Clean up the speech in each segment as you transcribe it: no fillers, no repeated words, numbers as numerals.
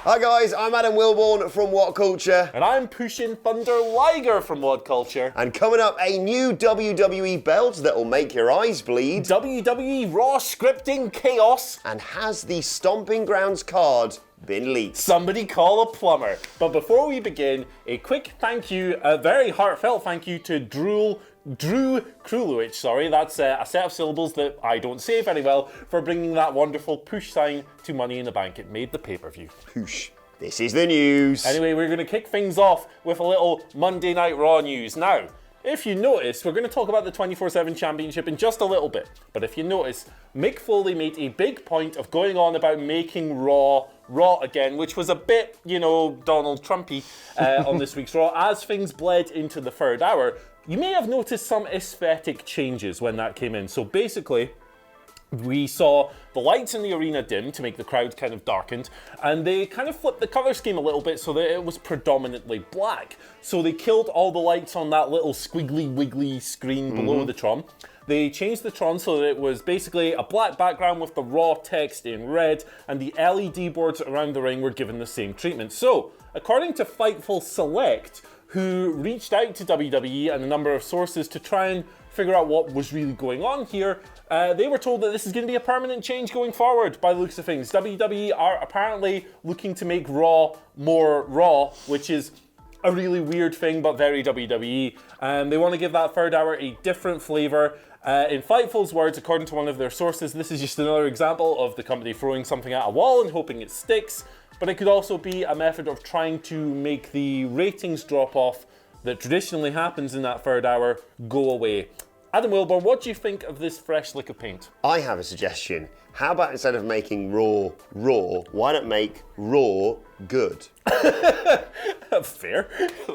Hi guys, I'm Adam Wilborn from WhatCulture. And I'm Pushin Thunder Liger from WhatCulture. And coming up, a new WWE belt that will make your eyes bleed. WWE Raw scripting chaos. And has the Stomping Grounds card been leaked? Somebody call a plumber. But before we begin, a quick thank you, a very heartfelt thank you to Drew Krulowicz, that's a set of syllables that I don't say very well, for bringing that wonderful push sign to Money in the Bank. It made the pay-per-view. Push. This is the news. Anyway, we're going to kick things off with a little Monday Night Raw news. Now, if you notice, we're going to talk about the 24/7 Championship in just a little bit. But if you notice, Mick Foley made a big point of going on about making Raw again, which was a bit, Donald Trumpy on this week's Raw, as things bled into the third hour. You may have noticed some aesthetic changes when that came in. So basically, we saw the lights in the arena dim to make the crowd kind of darkened, and they kind of flipped the color scheme a little bit so that it was predominantly black. So they killed all the lights on that little squiggly wiggly screen below the Tron. They changed the Tron so that it was basically a black background with the Raw text in red, and the LED boards around the ring were given the same treatment. So, according to Fightful Select, who reached out to WWE and a number of sources to try and figure out what was really going on here, they were told that this is going to be a permanent change going forward by the looks of things. WWE are apparently looking to make Raw more Raw, which is a really weird thing, but very WWE. They want to give that third hour a different flavor. In Fightful's words, according to one of their sources, this is just another example of the company throwing something at a wall and hoping it sticks. But it could also be a method of trying to make the ratings drop off that traditionally happens in that third hour go away. Adam Wilborn, what do you think of this fresh lick of paint? I have a suggestion. How about instead of making Raw, why not make Raw good? Fair.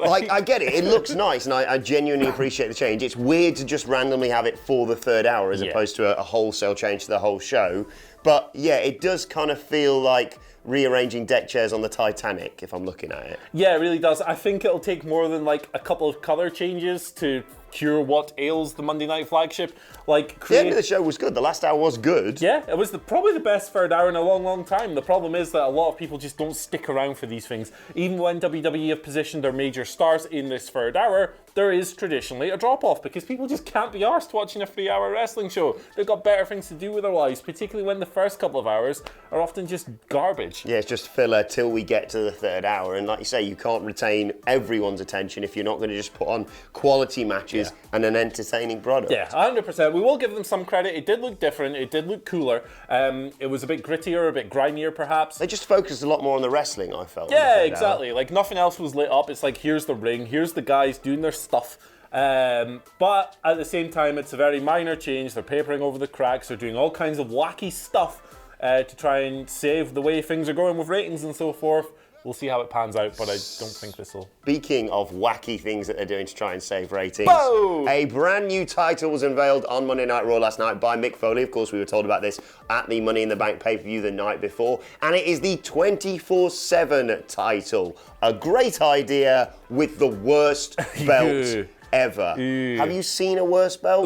I get it. It looks nice, and I genuinely appreciate the change. It's weird to just randomly have it for the third hour as opposed to a wholesale change to the whole show. But yeah, it does kind of feel like rearranging deck chairs on the Titanic, if I'm looking at it. Yeah, it really does. I think it'll take more than like a couple of color changes to cure what ails the Monday Night flagship. The end of the show was good. The last hour was good. Yeah, it was probably the best third hour in a long, long time. The problem is that a lot of people just don't stick around for these things. Even when WWE have positioned their major stars in this third hour, there is traditionally a drop-off because people just can't be arsed watching a 3-hour wrestling show. They've got better things to do with their lives, particularly when the first couple of hours are often just garbage. Yeah, it's just filler till we get to the third hour. And like you say, you can't retain everyone's attention if you're not going to just put on quality matches and an entertaining product. Yeah, 100%. We will give them some credit. It did look different. It did look cooler. It was a bit grittier, a bit grimier, perhaps. They just focused a lot more on the wrestling, I felt. Yeah, exactly. Like, nothing else was lit up. It's like, here's the ring, here's the guys doing their stuff. But at the same time, it's a very minor change. They're papering over the cracks. They're doing all kinds of wacky stuff to try and save the way things are going with ratings and so forth. We'll see how it pans out, but I don't think this will. Speaking of wacky things that they're doing to try and save ratings, Whoa! A brand new title was unveiled on Monday Night Raw last night by Mick Foley. Of course, we were told about this at the Money in the Bank pay-per-view the night before, and it is the 24/7 title. A great idea with the worst belt ever. Have you seen a worse belt?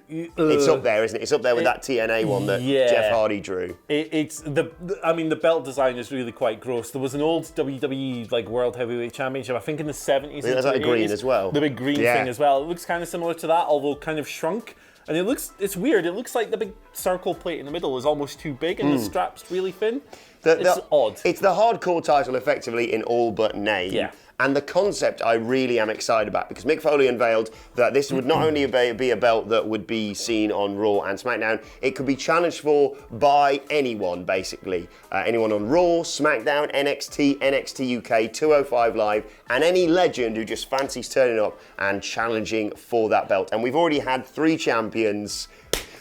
It's up there, isn't it? It's up there with that TNA one that Jeff Hardy drew. The belt design is really quite gross. There was an old WWE World Heavyweight Championship, I think in the 70s. There's like a green as well. The big green thing as well. It looks kind of similar to that, although kind of shrunk. And it's weird. It looks like the big circle plate in the middle is almost too big and the strap's really thin. It's odd. It's the hardcore title effectively in all but name. Yeah. And the concept I really am excited about because Mick Foley unveiled that this would not only be a belt that would be seen on Raw and SmackDown, it could be challenged for by anyone, basically. Anyone on Raw, SmackDown, NXT, NXT UK, 205 Live, and any legend who just fancies turning up and challenging for that belt. And we've already had 3 champions.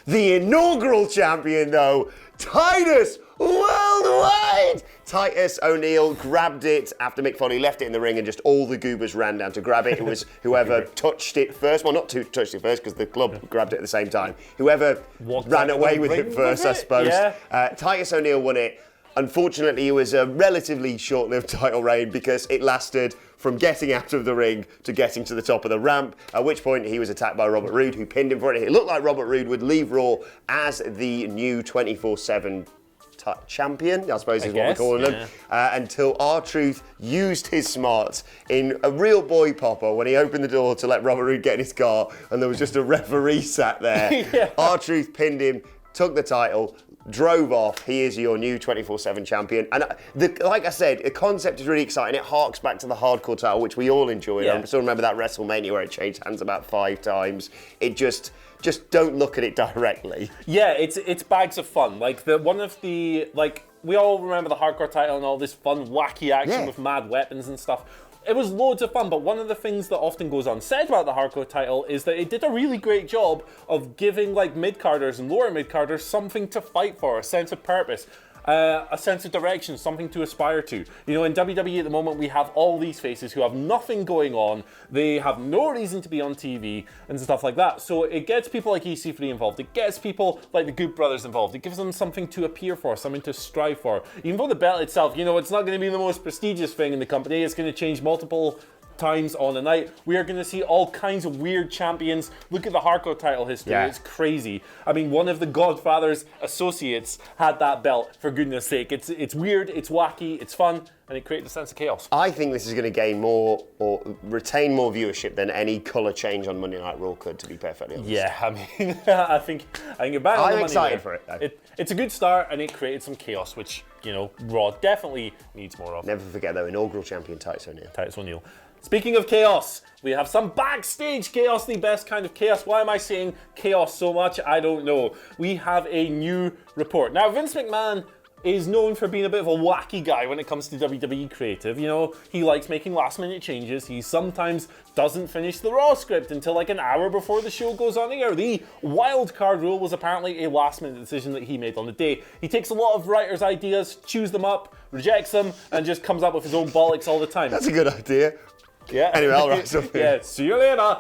The inaugural champion, though, Titus Worldwide! Titus O'Neil grabbed it after Mick Foley left it in the ring and just all the goobers ran down to grab it. It was whoever touched it first. Well, not touched it first because the club grabbed it at the same time. Whoever ran away with it first, I suppose. Yeah. Titus O'Neil won it. Unfortunately, it was a relatively short-lived title reign because it lasted from getting out of the ring to getting to the top of the ramp, at which point he was attacked by Robert Roode, who pinned him for it. It looked like Robert Roode would leave Raw as the new 24/7 champion, I suppose is what we're guess, calling them, until R-Truth used his smarts in a real boy popper when he opened the door to let Robert Roode get in his car, and there was just a referee sat there. R-Truth pinned him, took the title, drove off. He is your new 24/7 champion. And like I said, the concept is really exciting. It harks back to the hardcore title, which we all enjoyed. I still remember that WrestleMania where it changed hands about 5 times. It just don't look at it directly. Yeah, it's bags of fun. Like we all remember the hardcore title and all this fun, wacky action with mad weapons and stuff. It was loads of fun, but one of the things that often goes unsaid about the hardcore title is that it did a really great job of giving like mid-carders and lower mid-carders something to fight for, a sense of purpose, a sense of direction, something to aspire to. You know, in WWE at the moment, we have all these faces who have nothing going on. They have no reason to be on TV and stuff like that. So it gets people like EC3 involved. It gets people like the Good Brothers involved. It gives them something to appear for, something to strive for. Even though the belt itself, you know, it's not going to be the most prestigious thing in the company. It's going to change multiple times on a night. We are going to see all kinds of weird champions. Look at the hardcore title history. It's crazy. I mean, one of the Godfather's associates had that belt, for goodness sake. It's weird, it's wacky, it's fun, and it created a sense of chaos. I think this is going to gain more or retain more viewership than any colour change on Monday Night Raw could, to be perfectly honest. Yeah, I mean, I think you're bang on the money. I'm excited there. for it, though. It's a good start, and it created some chaos, which, you know, Raw definitely needs more of. Never forget, though, inaugural champion Titus O'Neil. Titus O'Neil. Speaking of chaos, we have some backstage chaos, the best kind of chaos. Why am I saying chaos so much? I don't know. We have a new report. Now, Vince McMahon is known for being a bit of a wacky guy when it comes to WWE creative. You know, he likes making last minute changes. He sometimes doesn't finish the Raw script until like an hour before the show goes on air. The wild card rule was apparently a last minute decision that he made on the day. He takes a lot of writers' ideas, chews them up, rejects them, and just comes up with his own bollocks all the time. That's a good idea. Yeah. Anyway, I'll wrap up here. Yeah, see you later.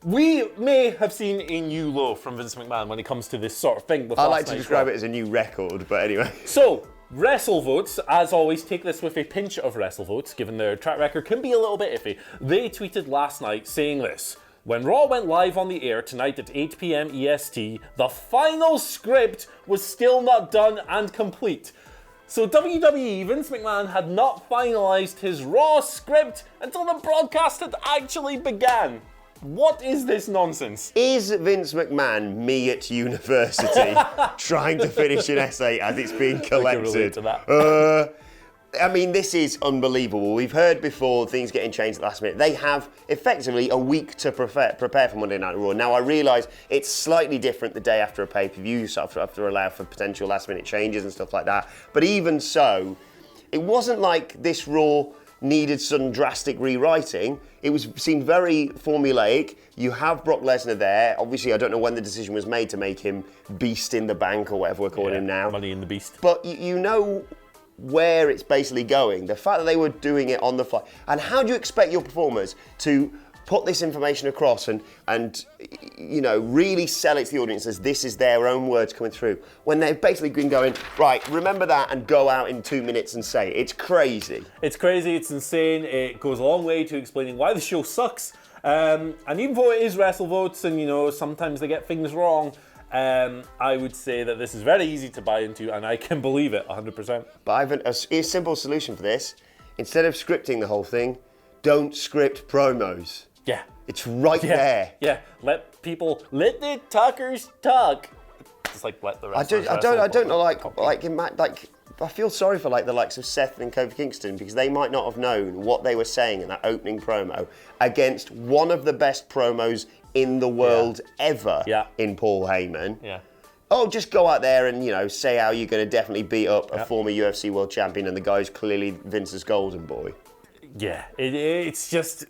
We may have seen a new low from Vince McMahon when it comes to this sort of thing. I like to describe it as a new record, but anyway. So, WrestleVotes, as always, take this with a pinch of WrestleVotes, given their track record can be a little bit iffy. They tweeted last night saying this: when Raw went live on the air tonight at 8 p.m. EST, the final script was still not done and complete. So WWE, Vince McMahon had not finalised his Raw script until the broadcast had actually began. What is this nonsense? Is Vince McMahon me at university trying to finish an essay as it's being collected? I can relate to that. I mean, this is unbelievable. We've heard before things getting changed at the last minute. They have effectively a week to prepare for Monday Night Raw. Now, I realise it's slightly different the day after a pay-per-view, so I have to allow for potential last-minute changes and stuff like that. But even so, it wasn't like this Raw needed some drastic rewriting. It seemed very formulaic. You have Brock Lesnar there. Obviously, I don't know when the decision was made to make him Beast in the Bank or whatever we're calling him now. Money in the Beast. But you know where it's basically going. The fact that they were doing it on the fly. And how do you expect your performers to put this information across and you know, really sell it to the audience as this is their own words coming through, when they've basically been going, right, remember that and go out in 2 minutes and say it. It's crazy. It's crazy, it's insane. It goes a long way to explaining why the show sucks. And even though it is WrestleVotes and, you know, sometimes they get things wrong, I would say that this is very easy to buy into, and I can believe it 100%. But I have a simple solution for this. Instead of scripting the whole thing, don't script promos. Yeah. It's right there. Yeah. Let the talkers talk. Just like let the rest. I don't know. Like I feel sorry for like the likes of Seth and Kofi Kingston, because they might not have known what they were saying in that opening promo against one of the best promos in the world ever in Paul Heyman. Yeah. Oh, just go out there and, you know, say how you're going to definitely beat up a former UFC world champion and the guy's clearly Vince's golden boy. Yeah, it's just,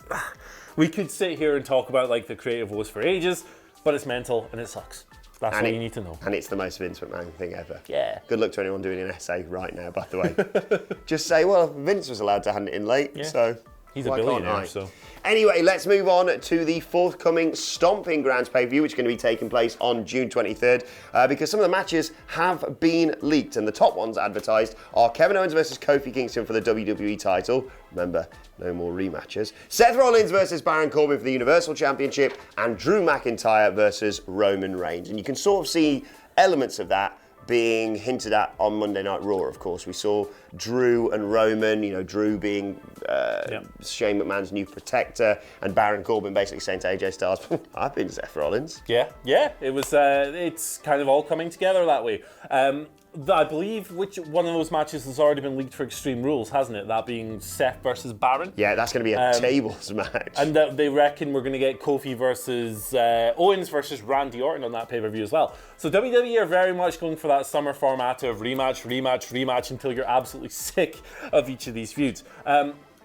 we could sit here and talk about like the creative woes for ages, but it's mental and it sucks. That's what you need to know. And it's the most Vince McMahon thing ever. Yeah. Good luck to anyone doing an essay right now, by the way. Just say, well, Vince was allowed to hand it in late, so he's a billionaire, so. Anyway, let's move on to the forthcoming Stomping Grounds pay-per-view, which is going to be taking place on June 23rd, because some of the matches have been leaked, and the top ones advertised are Kevin Owens versus Kofi Kingston for the WWE title. Remember, no more rematches. Seth Rollins versus Baron Corbin for the Universal Championship, and Drew McIntyre versus Roman Reigns. And you can sort of see elements of that being hinted at on Monday Night Raw, of course. We saw Drew and Roman, Drew being Shane McMahon's new protector, and Baron Corbin basically saying to AJ Styles, I've been Seth Rollins. Yeah, it was. It's kind of all coming together that way. I believe which one of those matches has already been leaked for Extreme Rules, hasn't it? That being Seth versus Baron. Yeah, that's going to be a tables match. And they reckon we're going to get Kofi versus Owens versus Randy Orton on that pay-per-view as well. So WWE are very much going for that summer format of rematch until you're absolutely sick of each of these feuds.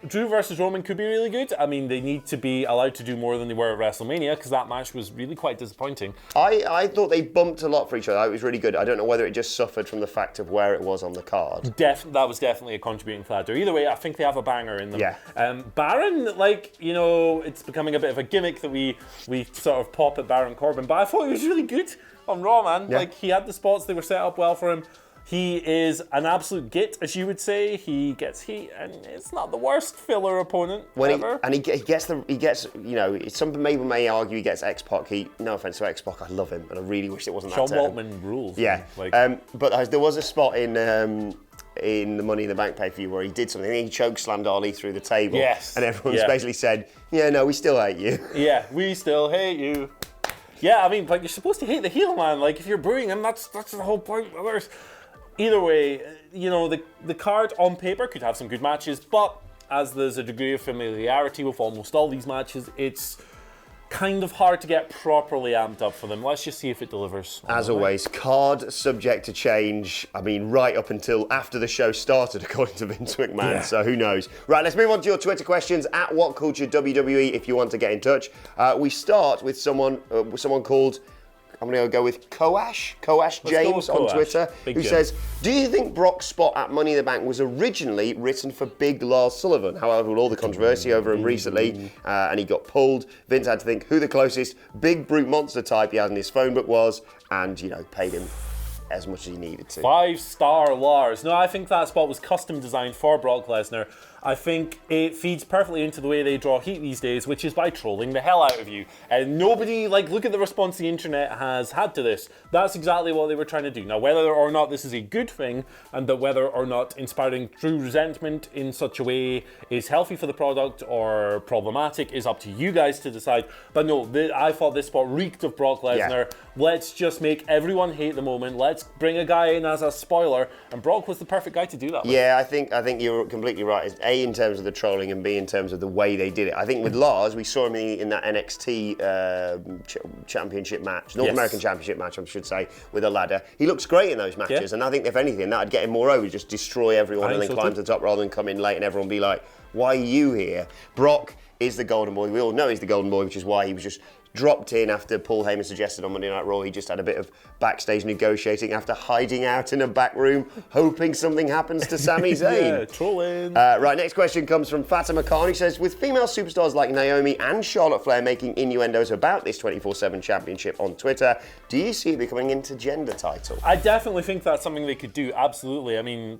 Drew versus Roman could be really good. I mean, they need to be allowed to do more than they were at WrestleMania because that match was really quite disappointing. I thought they bumped a lot for each other. It was really good. I don't know whether it just suffered from the fact of where it was on the card. That was definitely a contributing factor. Either way, I think they have a banger in them. Yeah. Baron, it's becoming a bit of a gimmick that we sort of pop at Baron Corbin, but I thought he was really good on Raw, man. Yeah. He had the spots, they were set up well for him. He is an absolute git, as you would say. He gets heat, and it's not the worst filler opponent ever. He gets, some people may argue he gets X-Pac heat. No offense to X-Pac, I love him, and I really wish it wasn't Sean that term. Waltman rules. Yeah, but there was a spot in the Money in the Bank pay-per-view where he did something. He chokeslammed Ali through the table. Yes. And everyone's basically said, yeah, no, we still hate you. Yeah, we still hate you. Yeah, I mean, you're supposed to hate the heel, man. If you're booing him, that's the whole point. Either way, the card on paper could have some good matches, but as there's a degree of familiarity with almost all these matches, it's kind of hard to get properly amped up for them. Let's just see if it delivers. As always, card subject to change. I mean, right up until after the show started, according to Vince McMahon. Yeah. So who knows? Right, let's move on to your Twitter questions at WhatCulture WWE if you want to get in touch. We start with someone called, I'm going to go with Koash James on Twitter, who says, do you think Brock's spot at Money in the Bank was originally written for Big Lars Sullivan? However, with all the controversy over him recently, and he got pulled, Vince had to think who the closest big brute monster type he had in his phone book was, and, paid him as much as he needed to. 5-star Lars. No, I think that spot was custom designed for Brock Lesnar. I think it feeds perfectly into the way they draw heat these days, which is by trolling the hell out of you. And nobody, look at the response the internet has had to this. That's exactly what they were trying to do. Now, whether or not this is a good thing, and that whether or not inspiring true resentment in such a way is healthy for the product or problematic is up to you guys to decide. But no, I thought this spot reeked of Brock Lesnar. Yeah. Let's just make everyone hate the moment. Let's bring a guy in as a spoiler. And Brock was the perfect guy to do that with. Yeah, I think you're completely right. A, in terms of the trolling, and B, in terms of the way they did it. I think with Lars, we saw him in that NXT championship match, North American Championship match, I should say, with a ladder. He looks great in those matches, and I think, if anything, that'd get him more over, just destroy everyone and then climb to the top rather than come in late and everyone be like, why are you here? Brock is the golden boy. We all know he's the golden boy, which is why he was just dropped in after Paul Heyman suggested on Monday Night Raw. He just had a bit of backstage negotiating after hiding out in a back room, hoping something happens to Sami Zayn. Yeah, trolling. Right, next question comes from Fatima Khan, who says, with female superstars like Naomi and Charlotte Flair making innuendos about this 24/7 championship on Twitter, do you see it becoming an intergender title? I definitely think that's something they could do, absolutely. I mean,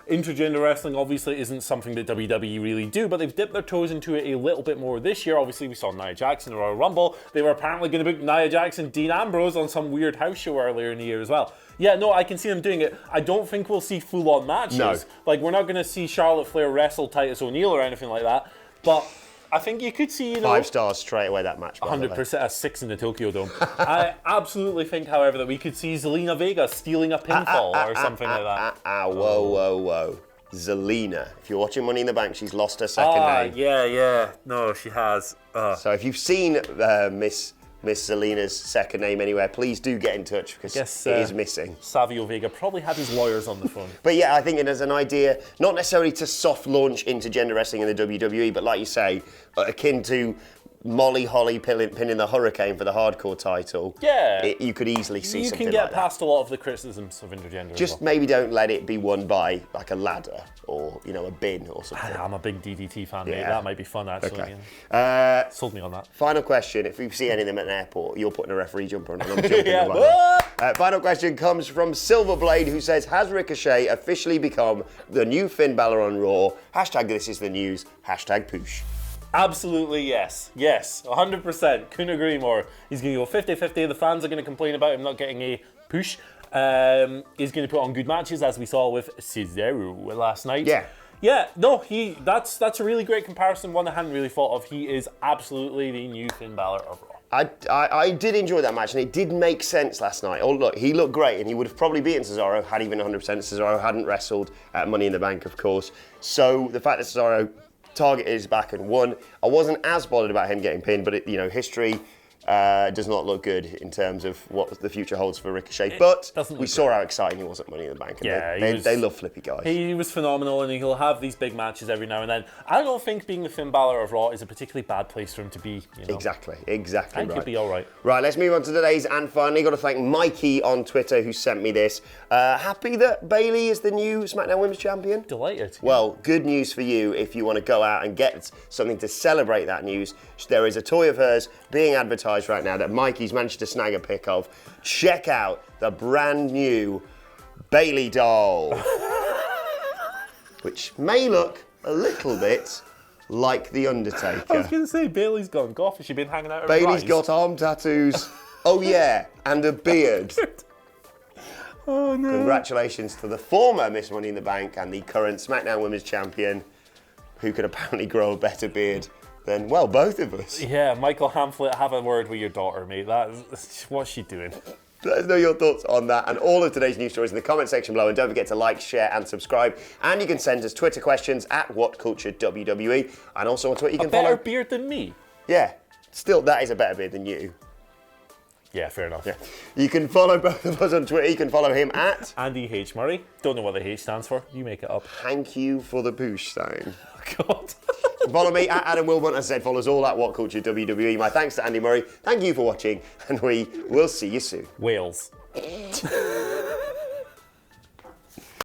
intergender wrestling obviously isn't something that WWE really do, but they've dipped their toes into it a little bit more this year. Obviously, we saw Nia Jax in the Royal Rumble. They were apparently going to book Nia Jax and Dean Ambrose on some weird house show earlier in the year as well. Yeah, no, I can see them doing it. I don't think we'll see full-on matches. No. We're not going to see Charlotte Flair wrestle Titus O'Neil or anything like that, but I think you could see, 5 stars straight away, that match. 100%, a 6 in the Tokyo Dome. I absolutely think, however, that we could see Zelina Vega stealing a pinfall or something like that. Whoa. Zelina. If you're watching Money in the Bank, she's lost her second name. Yeah. No, she has. So if you've seen Miss Zelina's second name anywhere, please do get in touch because it is missing. Savio Vega probably had his lawyers on the phone. But yeah, I think it is an idea, not necessarily to soft launch intergender wrestling in the WWE, but like you say, akin to Molly Holly pinning the Hurricane for the hardcore title. Yeah. You could easily see something like that. You can get past a lot of the criticisms of intergender. Just maybe don't let it be won by a ladder or, a bin or something. I'm a big DDT fan, mate. That might be fun, actually. Okay. Yeah. Sold me on that. Final question. If you see any of them at an airport, you're putting a referee jumper on and I'm jumping final question comes from Silverblade, who says, has Ricochet officially become the new Finn Balor on Raw? # this is the news. # Poosh. Absolutely yes. Yes, 100%. Couldn't agree more. He's going to go 50-50. The fans are going to complain about him not getting a push. He's going to put on good matches, as we saw with Cesaro last night. Yeah. Yeah, no, that's a really great comparison, one I hadn't really thought of. He is absolutely the new Finn Balor of Raw. I did enjoy that match, and it did make sense last night. Oh, look, he looked great, and he would have probably beaten Cesaro had he been 100%. Cesaro hadn't wrestled at Money in the Bank, of course. So the fact that Cesaro targeted his back and won, I wasn't as bothered about him getting pinned, but history does not look good in terms of what the future holds for Ricochet. But we saw how exciting he was at Money in the Bank. And yeah, they love flippy guys. He was phenomenal, and he'll have these big matches every now and then. I don't think being the Finn Balor of Raw is a particularly bad place for him to be. Exactly. I think he'll be all right. Right, let's move on to today's and finally got to thank Mikey on Twitter who sent me this. Happy that Bayley is the new SmackDown Women's Champion? Delighted. Well, good news for you if you want to go out and get something to celebrate that news. There is a toy of hers being advertised right now that Mikey's managed to snag a pic of. Check out the brand new Bayley doll, which may look a little bit like The Undertaker. I was going to say, Bayley's gone goth. Has she been hanging out at Bayley's Rise? got arm tattoos. Oh yeah, and a beard. Oh no. Congratulations to the former Miss Money in the Bank and the current SmackDown Women's Champion, who could apparently grow a better beard than, well, both of us. Yeah, Michael Hamflett, have a word with your daughter, mate. What's she doing? Let us know your thoughts on that and all of today's news stories in the comment section below. And don't forget to like, share, and subscribe. And you can send us Twitter questions at WhatCultureWWE. And also on Twitter, you can follow. Better beard than me? Yeah, still, that is a better beard than you. Yeah, fair enough. Yeah. You can follow both of us on Twitter. You can follow him at Andy H. Murray. Don't know what the H stands for. You make it up. Thank you for the boosh sign. God. Follow me at Adam Wilmot. As I said, follow us all at WhatCultureWWE. My thanks to Andy Murray. Thank you for watching, and we will see you soon. Wales.